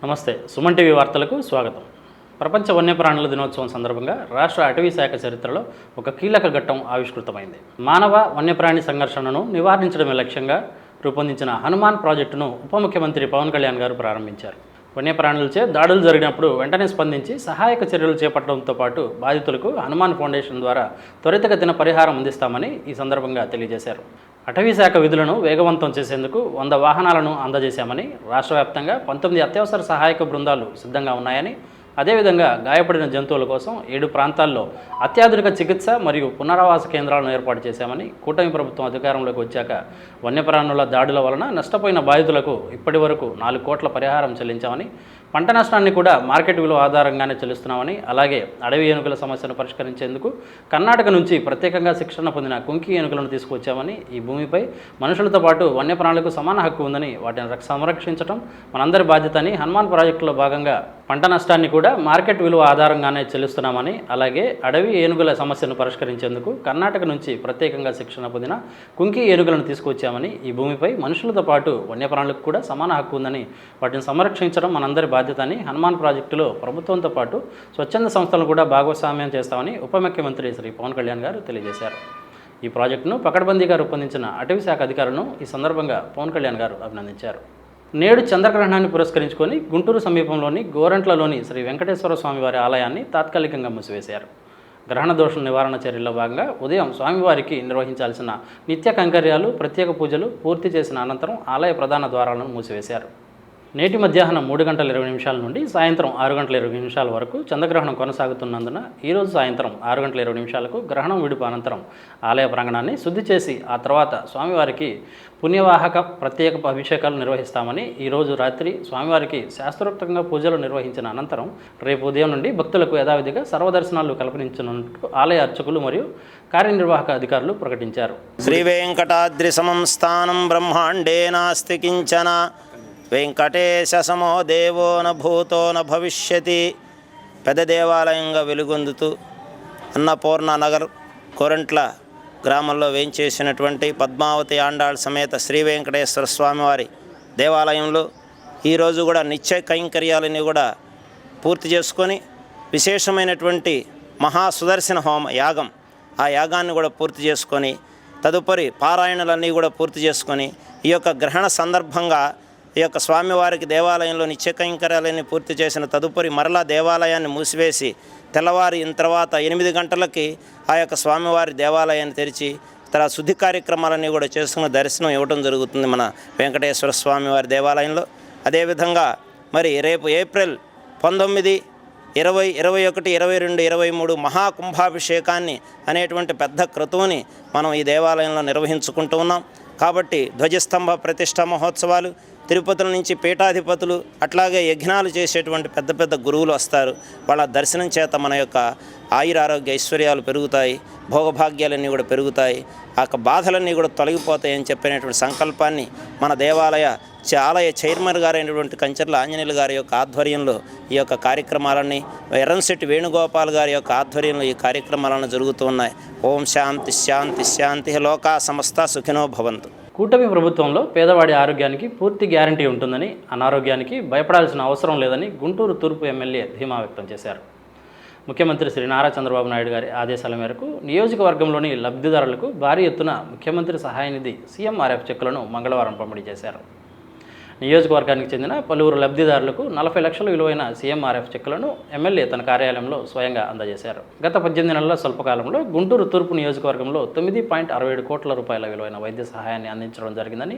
నమస్తే, సుమన్ టీవీ వార్తలకు స్వాగతం. ప్రపంచ వన్యప్రాణుల దినోత్సవం సందర్భంగా రాష్ట్ర అటవీ శాఖ చరిత్రలో ఒక కీలక ఘట్టం ఆవిష్కృతమైంది. మానవ వన్యప్రాణి సంఘర్షణను నివారించడమే లక్ష్యంగా రూపొందించిన హనుమాన్ ప్రాజెక్టును ఉప ముఖ్యమంత్రి పవన్ కళ్యాణ్ గారు ప్రారంభించారు. వన్యప్రాణులచే దాడులు జరిగినప్పుడు వెంటనే స్పందించి సహాయక చర్యలు చేపట్టడంతో పాటు బాధితులకు హనుమాన్ ఫౌండేషన్ ద్వారా త్వరితగతిన పరిహారం అందిస్తామని ఈ సందర్భంగా తెలియజేశారు. అటవీ శాఖ విధులను వేగవంతం చేసేందుకు 100 వాహనాలను అందజేశామని, రాష్ట్ర వ్యాప్తంగా 19 అత్యవసర సహాయక బృందాలు సిద్ధంగా ఉన్నాయని, అదేవిధంగా గాయపడిన జంతువుల కోసం 7 ప్రాంతాల్లో అత్యాధునిక చికిత్స మరియు పునరావాస కేంద్రాలను ఏర్పాటు చేశామని, కూటమి ప్రభుత్వం అధికారంలోకి వచ్చాక వన్యప్రాణుల దాడుల వలన నష్టపోయిన బాధితులకు ఇప్పటి వరకు 4 కోట్ల పరిహారం చెల్లించామని, పంట నష్టాన్ని కూడా మార్కెట్ విలువ ఆధారంగానే చెల్లిస్తున్నామని, అలాగే అడవి ఏనుగుల సమస్యను పరిష్కరించేందుకు కర్ణాటక నుంచి ప్రత్యేకంగా శిక్షణ పొందిన కుంకి ఏనుగులను తీసుకువచ్చామని, ఈ భూమిపై మనుషులతో పాటు వన్యప్రాణులకు సమాన హక్కు ఉందని, వాటిని సంరక్షించడం మనందరి బాధ్యత అని, హనుమాన్ ప్రాజెక్టులో భాగంగా పంట నష్టాన్ని కూడా మార్కెట్ విలువ ఆధారంగానే చెల్లిస్తున్నామని, అలాగే అడవి ఏనుగుల సమస్యను పరిష్కరించేందుకు కర్ణాటక నుంచి ప్రత్యేకంగా శిక్షణ పొందిన కుంకి ఏనుగులను తీసుకువచ్చామని, ఈ భూమిపై మనుషులతో పాటు వన్యప్రాణులకు కూడా సమాన హక్కు ఉందని, వాటిని సంరక్షించడం మనందరి బాధ్యత అని, హనుమాన్ ప్రాజెక్టులో ప్రభుత్వంతో పాటు స్వచ్ఛంద సంస్థలను కూడా భాగస్వామ్యం చేస్తామని ఉప ముఖ్యమంత్రి శ్రీ పవన్ కళ్యాణ్ గారు తెలియజేశారు. ఈ ప్రాజెక్టును పకడ్బందీగా రూపొందించిన అటవీ శాఖ అధికారులను ఈ సందర్భంగా పవన్ కళ్యాణ్ గారు అభినందించారు. నేడు చంద్రగ్రహణాన్ని పురస్కరించుకొని గుంటూరు సమీపంలోని గోరంట్లలోని శ్రీ వెంకటేశ్వర స్వామివారి ఆలయాన్ని తాత్కాలికంగా మూసివేశారు. గ్రహణ దోష నివారణ చర్యల్లో భాగంగా ఉదయం స్వామివారికి నిర్వహించాల్సిన నిత్య కైంకర్యాలు, ప్రత్యేక పూజలు పూర్తి చేసిన అనంతరం ఆలయ ప్రధాన ద్వారాలను మూసివేశారు. నేటి మధ్యాహ్నం 3 గంటల 20 నిమిషాల నుండి సాయంత్రం 6 గంటల 20 నిమిషాల వరకు చంద్రగ్రహణం కొనసాగుతున్నందున ఈరోజు సాయంత్రం 6 గంటల 20 నిమిషాలకు గ్రహణం విడుపు అనంతరం ఆలయ ప్రాంగణాన్ని శుద్ధి చేసి ఆ తర్వాత స్వామివారికి పుణ్యవాహక ప్రత్యేక అభిషేకాలు నిర్వహిస్తామని, ఈరోజు రాత్రి స్వామివారికి శాస్త్రోక్తంగా పూజలు నిర్వహించిన అనంతరం రేపు ఉదయం నుండి భక్తులకు యథావిధిగా సర్వదర్శనాలు కల్పించనున్నట్టు ఆలయ అర్చకులు మరియు కార్యనిర్వాహక అధికారులు ప్రకటించారు. శ్రీ వెంకటాద్రి సమం స్థానం బ్రహ్మాండే నాస్తి కించన వెంకటేశ సమో దేవో న భూతో న భవిష్యతి. పెద్ద దేవాలయంగా వెలుగొందుతూ అన్నపూర్ణ నగర్ కొరంట్ల గ్రామంలో వేంచేసినటువంటి పద్మావతి ఆండాళ్ సమేత శ్రీ వెంకటేశ్వర స్వామివారి దేవాలయంలో ఈరోజు కూడా నిత్య కైంకర్యాలని కూడా పూర్తి చేసుకొని విశేషమైనటువంటి మహాసుదర్శన హోమ యాగం, ఆ యాగాన్ని కూడా పూర్తి చేసుకొని తదుపరి పారాయణలన్నీ కూడా పూర్తి చేసుకొని ఈ యొక్క గ్రహణ సందర్భంగా ఈ యొక్క స్వామివారికి దేవాలయంలో నిత్య కైంకర్యాలన్నీ పూర్తి చేసిన తదుపరి మరలా దేవాలయాన్ని మూసివేసి తెల్లవారి తర్వాత 8 గంటలకి ఆ యొక్క స్వామివారి దేవాలయాన్ని తెరిచి తర్వాత శుద్ధి కార్యక్రమాలన్నీ కూడా చేసుకుని దర్శనం ఇవ్వడం జరుగుతుంది మన వెంకటేశ్వర స్వామివారి దేవాలయంలో. అదేవిధంగా మరి రేపు ఏప్రిల్ 19, 20, 21, 22, 23 మహాకుంభాభిషేకాన్ని అనేటువంటి పెద్ద క్రతువుని మనం ఈ దేవాలయంలో నిర్వహించుకుంటూ ఉన్నాం. కాబట్టి ధ్వజస్తంభ ప్రతిష్ట మహోత్సవాలు, తిరుపతుల నుంచి పీఠాధిపతులు, అట్లాగే యజ్ఞాలు చేసేటువంటి పెద్ద పెద్ద గురువులు వస్తారు. వాళ్ళ దర్శనం చేత మన యొక్క ఆయురారోగ్య ఐశ్వర్యాలు పెరుగుతాయి, భోగభాగ్యాలన్నీ కూడా పెరుగుతాయి, ఆ బాధలన్నీ కూడా తొలగిపోతాయని చెప్పినటువంటి సంకల్పాన్ని మన దేవాలయ ఆలయ చైర్మన్ గారైనటువంటి కంచర్ల ఆంజనేయులు గారి యొక్క ఆధ్వర్యంలో ఈ యొక్క కార్యక్రమాలన్నీ, ఎర్రంశెట్టి వేణుగోపాల్ గారి యొక్క ఆధ్వర్యంలో ఈ కార్యక్రమాలను జరుగుతూ ఉన్నాయి. ఓం శాంతి శాంతి శాంతి. లోకా సమస్త సుఖినో భవంతు. కూటమి ప్రభుత్వంలో పేదవాడి ఆరోగ్యానికి పూర్తి గ్యారంటీ ఉంటుందని, అనారోగ్యానికి భయపడాల్సిన అవసరం లేదని గుంటూరు తూర్పు ఎమ్మెల్యే ధీమా వ్యక్తం చేశారు. ముఖ్యమంత్రి శ్రీ నారా చంద్రబాబు నాయుడు గారి ఆదేశాల మేరకు నియోజకవర్గంలోని లబ్ధిదారులకు భారీ ఎత్తున ముఖ్యమంత్రి సహాయ నిధి సీఎంఆర్ఎఫ్ చెక్కులను మంగళవారం పంపిణీ చేశారు. నియోజకవర్గానికి చెందిన పలువురు లబ్ధిదారులకు 40 లక్షల విలువైన సీఎంఆర్ఎఫ్ చెక్కులను ఎమ్మెల్యే తన కార్యాలయంలో స్వయంగా అందజేశారు. గత 18 నెలల స్వల్పకాలంలో గుంటూరు తూర్పు నియోజకవర్గంలో 9.67 కోట్ల రూపాయల విలువైన వైద్య సహాయాన్ని అందించడం జరిగిందని,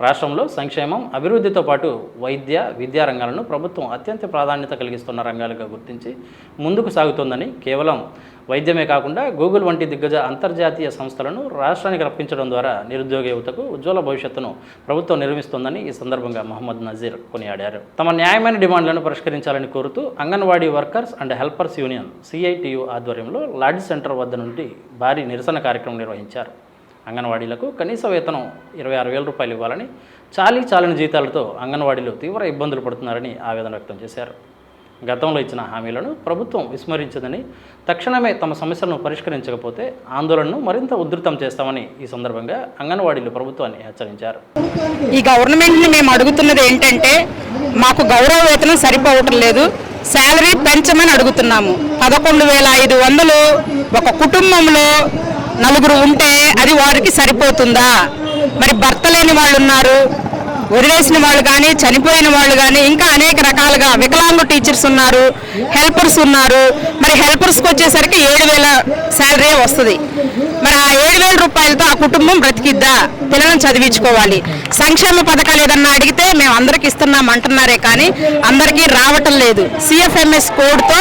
రాష్ట్రంలో సంక్షేమం, అభివృద్ధితో పాటు వైద్య, విద్యా రంగాలను ప్రభుత్వం అత్యంత ప్రాధాన్యత కలిగిస్తున్న రంగాలుగా గుర్తించి ముందుకు సాగుతోందని, కేవలం వైద్యమే కాకుండా గూగుల్ వంటి దిగ్గజ అంతర్జాతీయ సంస్థలను రాష్ట్రానికి రప్పించడం ద్వారా నిరుద్యోగ యువతకు ఉజ్వల భవిష్యత్తును ప్రభుత్వం నిర్మిస్తోందని ఈ సందర్భంగా మహమ్మద్ నజీర్ కొనియాడారు. తమ న్యాయమైన డిమాండ్లను పరిష్కరించాలని కోరుతూ anganwadi workers and helpers union CITU ఆధ్వర్యంలో లాడ్జ్ సెంటర్ వద్ద నుండి భారీ నిరసన కార్యక్రమం నిర్వహించారు. అంగన్వాడీలకు కనీస వేతనం 26,000 రూపాయలు ఇవ్వాలని, చాలని జీతాలతో అంగన్వాడీలు తీవ్ర ఇబ్బందులు పడుతున్నారని ఆవేదన వ్యక్తం చేశారు. గతంలో ఇచ్చిన హామీలను ప్రభుత్వం విస్మరించిందని, తక్షణమే తమ సమస్యలను పరిష్కరించకపోతే ఆందోళనను మరింత ఉధృతం చేస్తామని ఈ సందర్భంగా అంగన్వాడీలు ప్రభుత్వాన్ని హెచ్చరించారు. ఈ గవర్నమెంట్ని మేము అడుగుతున్నది ఏంటంటే, మాకు గౌరవ వేతనం సరిపోవటం లేదు, శాలరీ పెంచమని అడుగుతున్నాము. 11,500 ఒక కుటుంబంలో నలుగురు ఉంటే అది వారికి సరిపోతుందా? మరి భర్త లేని వాళ్ళు ఉన్నారు, వదిలేసిన వాళ్ళు కానీ, చనిపోయిన వాళ్ళు కానీ, ఇంకా అనేక రకాలుగా వికలాంగు టీచర్స్ ఉన్నారు, హెల్పర్స్ ఉన్నారు. మరి హెల్పర్స్కి వచ్చేసరికి 7,000 శాలరీ వస్తుంది. మరి ఆ 7,000 రూపాయలతో ఆ కుటుంబం బ్రతికిద్దా? పిల్లలను చదివించుకోవాలి. సంక్షేమ పథకాలు ఏదన్నా అడిగితే మేము అందరికి ఇస్తున్నాం అంటున్నారే కానీ అందరికీ రావటం లేదు. సిఎఫ్ఎంఎస్ కోడ్తో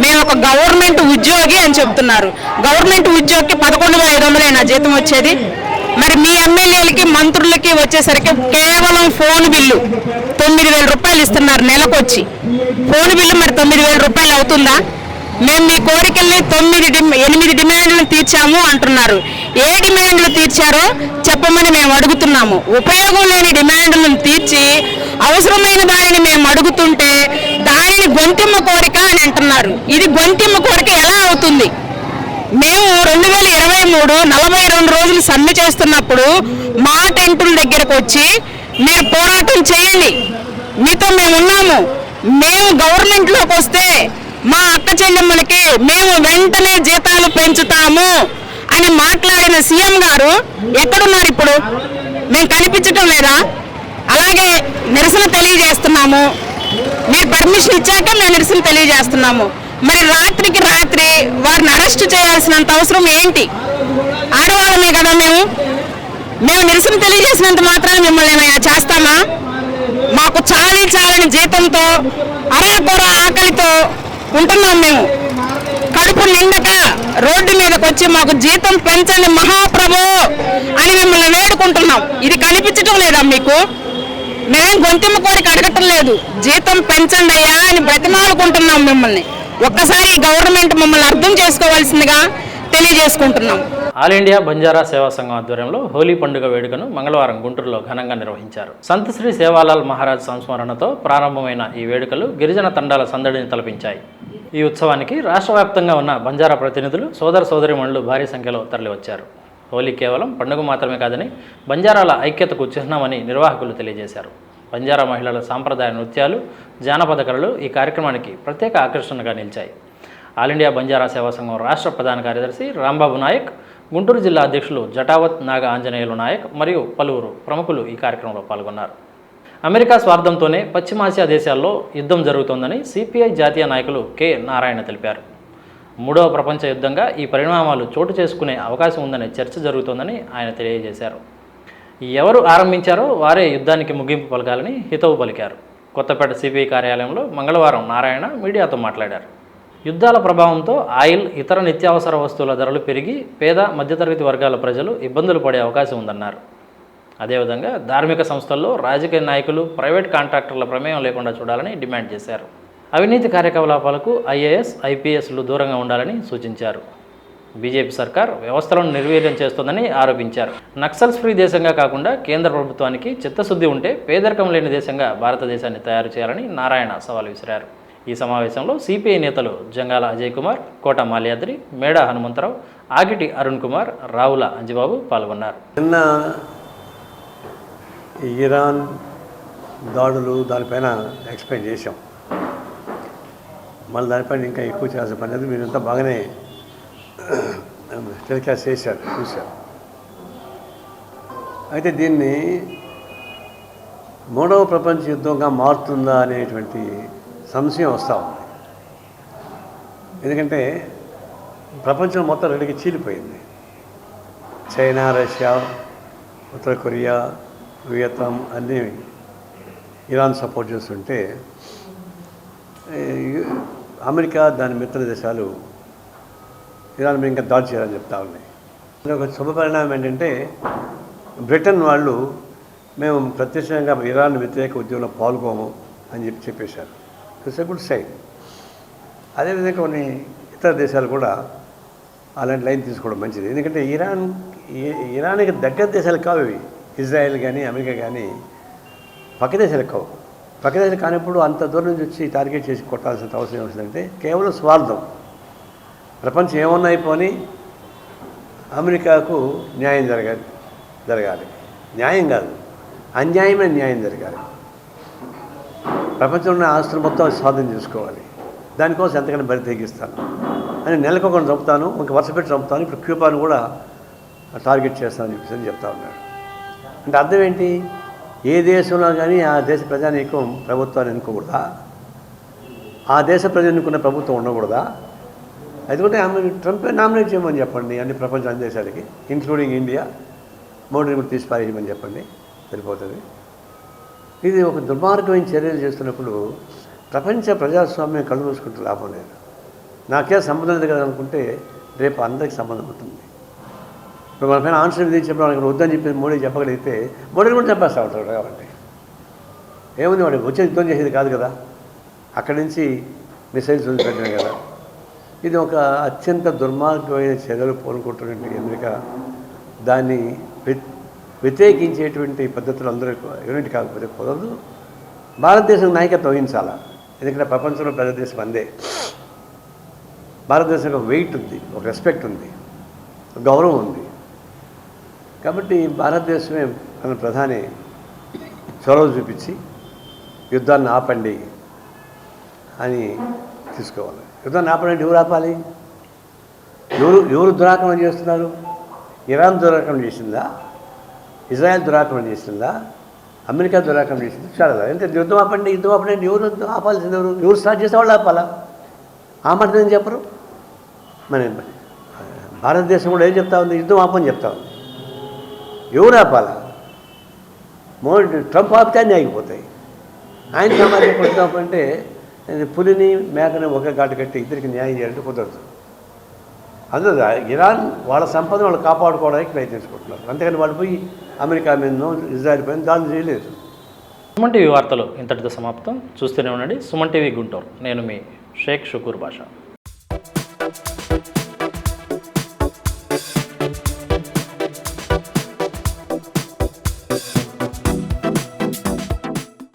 మేము ఒక గవర్నమెంట్ ఉద్యోగి అని చెప్తున్నారు. గవర్నమెంట్ ఉద్యోగికి 11,500 నా జీతం వచ్చేది. మరి మీ ఎమ్మెల్యేలకి, మంత్రులకి వచ్చేసరికి కేవలం ఫోన్ బిల్లు 9,000 రూపాయలు ఇస్తున్నారు నెలకొచ్చి. ఫోన్ బిల్లు మరి 9,000 రూపాయలు అవుతుందా? మేము మీ కోరికల్ని 8 డిమాండ్లను తీర్చాము అంటున్నారు. ఏ డిమాండ్లు తీర్చారో చెప్పమని మేము అడుగుతున్నాము. ఉపయోగం లేని డిమాండ్లను తీర్చి అవసరమైన దానిని మేము అడుగుతుంటే దానిని గొంతిమ్మ కోరిక అని అంటున్నారు. ఇది గొంతిమ్మ కోరిక ఎలా అవుతుంది? మేము 2023 42 రోజులు సమ్మె చేస్తున్నప్పుడు మా టెంటుల దగ్గరకు వచ్చి మీరు పోరాటం చేయండి, మీతో మేము ఉన్నాము, మేము గవర్నమెంట్లోకి వస్తే మా అక్క చెల్లెమ్మలకి మేము వెంటనే జీతాలు పెంచుతాము అని మాట్లాడిన సీఎం గారు ఎక్కడున్నారు ఇప్పుడు? మేము కనిపించటం లేదా? అలాగే నిరసన తెలియజేస్తున్నాము. మీరు పర్మిషన్ ఇచ్చాక మేము నిరసన తెలియజేస్తున్నాము. మరి రాత్రికి రాత్రి వారిని అరెస్ట్ చేయాల్సినంత అవసరం ఏంటి? ఆడవాళ్ళమే కదా మేము నిరసన తెలియజేసినంత మాత్రాన్ని మిమ్మల్ని ఏమైనా చేస్తామా? మాకు చాలని జీతంతో అరాకొర ఆకలితో ఉంటున్నాం. మేము కడుపు నిండక రోడ్డు మీదకి వచ్చి మాకు జీతం పెంచండి మహాప్రభు అని మిమ్మల్ని వేడుకుంటున్నాం. ఇది కనిపించడం లేదా మీకు? మేమేం గొంతెమ్మ కోరిక అడగటం లేదు, జీతం పెంచండి అయ్యా అని బ్రతిమాలుకుంటున్నాం మిమ్మల్ని. ఒక్కసారి గవర్నమెంట్ మమ్మల్ని అర్థం చేసుకోవాల్సిందిగా తెలియజేసుకుంటున్నాం. ఆల్ ఇండియా బంజారా సేవా సంఘం ఆధ్వర్యంలో హోలీ పండుగ వేడుకను మంగళవారం గుంటూరులో ఘనంగా నిర్వహించారు. సంత్ శ్రీ సేవాలాల్ మహారాజ్ సంస్మరణతో ప్రారంభమైన ఈ వేడుకలు గిరిజన తండాల సందడిని తలపించాయి. ఈ ఉత్సవానికి రాష్ట్ర వ్యాప్తంగా ఉన్న బంజారా ప్రతినిధులు, సోదర సోదరీమణులు భారీ సంఖ్యలో తరలివచ్చారు. హోలీ కేవలం పండుగ మాత్రమే కాదని బంజారాల ఐక్యతకు చిహ్నమని నిర్వాహకులు తెలియజేశారు. బంజారా మహిళల సాంప్రదాయ నృత్యాలు, జానపద కళలు ఈ కార్యక్రమానికి ప్రత్యేక ఆకర్షణగా నిలిచాయి. ఆల్ ఇండియా బంజారా సేవా సంఘం రాష్ట్ర ప్రధాన కార్యదర్శి రాంబాబు నాయక్, గుంటూరు జిల్లా అధ్యక్షులు జటావత్ నాగ ఆంజనేయులు నాయక్ మరియు పలువురు ప్రముఖులు ఈ కార్యక్రమంలో పాల్గొన్నారు. అమెరికా స్వార్థంతోనే పశ్చిమాసియా దేశాల్లో యుద్ధం జరుగుతోందని సిపిఐ జాతీయ నాయకులు కె నారాయణ తెలిపారు. 3వ ప్రపంచ యుద్ధంగా ఈ పరిణామాలు చోటు చేసుకునే అవకాశం ఉందనే చర్చ జరుగుతోందని ఆయన తెలియజేశారు. ఎవరు ఆరంభించారో వారే యుద్ధానికి ముగింపు పలకాలని హితవు పలికారు. కొత్తపేట సిపిఐ కార్యాలయంలో మంగళవారం నారాయణ మీడియాతో మాట్లాడారు. యుద్ధాల ప్రభావంతో ఆయిల్, ఇతర నిత్యావసర వస్తువుల ధరలు పెరిగి పేద మధ్యతరగతి వర్గాల ప్రజలు ఇబ్బందులు పడే అవకాశం ఉందన్నారు. అదేవిధంగా ధార్మిక సంస్థల్లో రాజకీయ నాయకులు, ప్రైవేట్ కాంట్రాక్టర్ల ప్రమేయం లేకుండా చూడాలని డిమాండ్ చేశారు. అవినీతి కార్యకలాపాలకు ఐఏఎస్, ఐపీఎస్లు దూరంగా ఉండాలని సూచించారు. బీజేపీ సర్కార్ వ్యవస్థలను నిర్వీర్యం చేస్తోందని ఆరోపించారు. నక్సల్స్ ఫ్రీ దేశంగా కాకుండా కేంద్ర ప్రభుత్వానికి చిత్తశుద్ధి ఉంటే పేదరికం లేని దేశంగా భారతదేశాన్ని తయారు చేయాలని నారాయణ సవాల్ విసిరారు. ఈ సమావేశంలో సిపిఐ నేతలు జంగాల అజయ్ కుమార్, కోట మాల్యాద్రి, మేడా హనుమంతరావు, ఆగిటి అరుణ్ కుమార్, రావుల అంజిబాబు పాల్గొన్నారు. నిన్న ఇరాన్ దాడులు దానిపైన ఎక్స్ప్లెయిన్ చేశాం. మళ్ళీ దానిపైన ఇంకా ఎక్కువ చేయాల్సిన పని లేదు. మీరంతా బాగానే టెలికాస్ట్ చేశారు, చూశారు. అయితే దీన్ని 3వ ప్రపంచ యుద్ధంగా మారుతుందా అనేటువంటి సంశయం వస్తూ ఉంది. ఎందుకంటే ప్రపంచం మొత్తం రెండుకి చీలిపోయింది. చైనా, రష్యా, ఉత్తర కొరియా, వియత్నాం అన్నీ ఇరాన్ సపోర్ట్ చేస్తుంటే అమెరికా దాని మిత్ర దేశాలు ఇరాన్ మీద ఇంకా దాడి చేయాలని చెప్తా ఉన్నాయి. ఒక శుభపరిణామం ఏంటంటే బ్రిటన్ వాళ్ళు మేము ప్రత్యక్షంగా ఇరాన్ వ్యతిరేక ఉద్యమంలో పాల్గొము అని చెప్పేశారు. It's a good sign. అదేవిధంగా కొన్ని ఇతర దేశాలు కూడా అలాంటి లైన్ తీసుకోవడం మంచిది. ఎందుకంటే ఇరాన్కి దగ్గర దేశాలు కావు ఇవి. ఇజ్రాయెల్ కానీ అమెరికా కానీ పక్క దేశాలు కావు. పక్క దేశం కానప్పుడు అంత దూరం నుంచి వచ్చి టార్గెట్ చేసి కొట్టాల్సిన అవసరం ఏమొస్తుందంటే కేవలం స్వార్థం. ప్రపంచం ఏమన్నా అయిపోని అమెరికాకు న్యాయం జరగాలి. న్యాయం కాదు, అన్యాయమైన న్యాయం జరగాలి. ప్రపంచంలో ఉన్న ఆస్తులు మొత్తం స్వాధీనం చేసుకోవాలి. దానికోసం ఎంతకైనా బరి తెగిస్తాను అని నెలకొకటి చంపుతాను, ఇంక వరుస పెట్టి చంపుతాను. ఇప్పుడు క్యూబాను కూడా టార్గెట్ చేస్తానని చెప్పేసి చెప్తా ఉన్నాడు. అంటే అర్థం ఏంటి? ఏ దేశంలో కానీ ఆ దేశ ప్రజానీకం ప్రభుత్వాన్ని ఎన్నుకోకూడదా? ఆ దేశ ప్రజలు ఎన్నుకున్న ప్రభుత్వం ఉండకూడదా? ఎందుకంటే ఆమె ట్రంప్ నామినేట్ చేయమని చెప్పండి అన్ని ప్రపంచ అన్ని దేశాలకి, ఇంక్లూడింగ్ ఇండియా. మోడీని కూడా తీసి పారేయమని చెప్పండి, సరిపోతుంది. ఇది ఒక దుర్మార్గమైన చర్యలు చేస్తున్నప్పుడు ప్రపంచ ప్రజాస్వామ్యం కళ్ళు మూసుకుంటూ లాభం లేదు. నాకే సంబంధం లేదు కదా అనుకుంటే రేపు అందరికీ సంబంధం ఉంటుంది. ఇప్పుడు మన పైన ఆన్సర్ విధించినప్పుడు మనకి వద్దని చెప్పి మోడీ చెప్పగలిగితే మోడీని కూడా చంపేస్తూ ఉంటాడు. కాబట్టి ఏముంది, వాడు వచ్చే యుద్ధం చేసేది కాదు కదా, అక్కడి నుంచి మిసైల్స్ వదిలిపెట్టడం కదా. ఇది ఒక అత్యంత దుర్మార్గమైన చర్యలు పూనుకుంటున్నటువంటి అమెరికా. దాన్ని వ్యతిరేకించేటువంటి పద్ధతులు అందరూ యూనిట్ కాకపోతే కుదరదు. భారతదేశం నాయకత్వం వహించాలా, ఎందుకంటే ప్రపంచంలో పెద్ద దేశం అందే. భారతదేశంలో ఒక వెయిట్ ఉంది, ఒక రెస్పెక్ట్ ఉంది, ఒక గౌరవం ఉంది. కాబట్టి భారతదేశమే మన ప్రధాని చొరవ చూపించి యుద్ధాన్ని ఆపండి అని తీసుకోవాలి. యుద్ధాన్ని ఆపండి ఎవరు ఆపాలి? ఎవరు దురాక్రమణ చేస్తున్నారు? ఇరాన్ దురాక్రమణ చేసిందా? ఇజ్రాయెల్ దురాక్రమణ చేసిందా? అమెరికా దురాక్రమణ చేసింది? చాలా. అంటే యుద్ధం ఆపండి ఎవరు ఆపాల్సింది? ఎవరు స్టార్ట్ చేసే వాళ్ళు ఆపాలా? ఆ మాట ఏం చెప్పరు. మరి భారతదేశం కూడా ఏం చెప్తా ఉంది? యుద్ధం ఆపని చెప్తా ఉంది. ఎవరు ఆపాలా? మోడీ ట్రంప్ ఆపితే అన్నీ ఆగిపోతాయి. ఆయన సమాజం కొట్టినప్పుడంటే పులిని మేకని ఒకే ఘాటు కట్టి ఇద్దరికి న్యాయం చేయాలంటే కుదరదు. అందులో ఇరాన్ వాళ్ళ సంపదను వాళ్ళు కాపాడుకోవడానికి ప్రయత్నించుకుంటున్నారు. అంతేకాని వాళ్ళు పోయి అమెరికా మీద ఇజ్రాయెల్ పైన దాడులు చేయలేదు. సుమన్ టీవీ వార్తలు ఇంతటితో సమాప్తం. చూస్తూనే ఉండండి సుమన్ టీవీ గుంటూరు. నేను మీ షేక్ షుకూర్ బాషా.